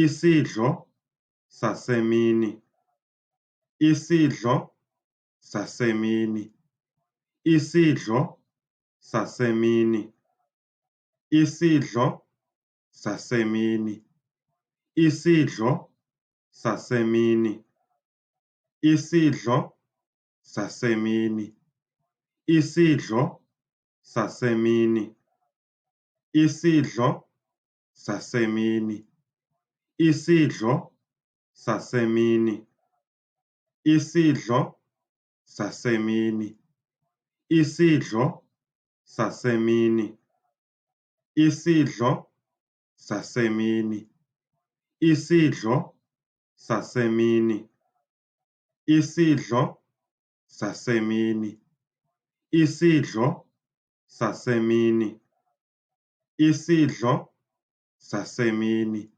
Isidlo sasemini. Isidlo sasemini. Isidlo sasemini. Isidlo sasemini. Isidlo sasemini. Isidlo sasemini. Isidlo sasemini. Isidlo sasemini. Isidlo sasemini. Isidlo sasemini. Isidlo sasemini. Isidlo sasemini. Isidlo sasemini. Isidlo sasemini. Isidlo sasemini. Isidlo sasemini.